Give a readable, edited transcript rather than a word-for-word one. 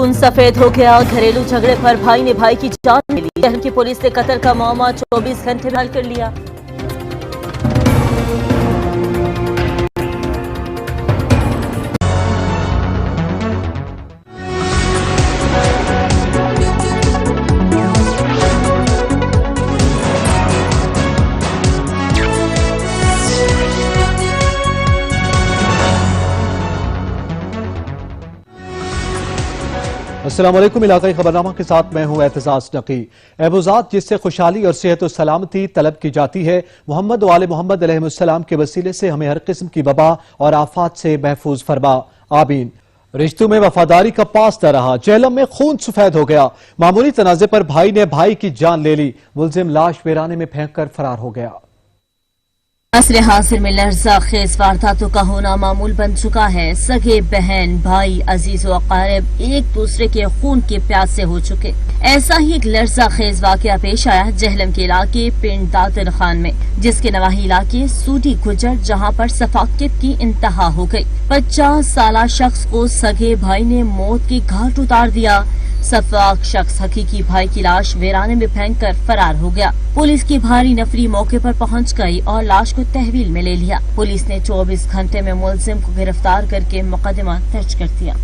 खून सफेद हो गया। घरेलू झगड़े पर भाई ने भाई की जान ले ली। जहलम की पुलिस ने कत्ल का मामला 24 घंटे में हल कर लिया। अस्सलाम वालेकुम। इलाकाई खबरनामा के साथ मैं हूं एतजाज नकी। एबुजात जिससे खुशहाली और सेहत और सलामती तलब की जाती है, मोहम्मद वाले मोहम्मद अलैहिस्सलाम के वसीले से हमें हर किस्म की वबा और आफात से महफूज फरमा, आमीन। रिश्तों में वफादारी का पास न रहा, जहलम में खून सफेद हो गया। मामूली तनाजे पर भाई ने भाई की जान ले ली। मुलजिम लाश वीराने में फेंक कर फरार हो गया। असर हाजिर में लर्जा खेज वारदातों का होना मामूल बन चुका है। सगे बहन भाई अजीज व अकारिब एक दूसरे के खून के प्यासे हो चुके। ऐसा ही एक लर्जा खेज वाकया पेश आया जहलम के इलाके पिंड दातर खान में, जिसके नवाही इलाके सूडी गुजर, जहां पर सफाकत की इंतहा हो गई। 50 साला शख्स को सगे भाई ने मौत की घाट उतार दिया। सफाक शख्स हकीकी भाई की लाश वीराने में फेंक कर फरार हो गया। पुलिस की भारी नफरी मौके पर पहुंच गई और लाश को तहवील में ले लिया। पुलिस ने 24 घंटे में मुलजिम को गिरफ्तार करके मुकदमा दर्ज कर दिया।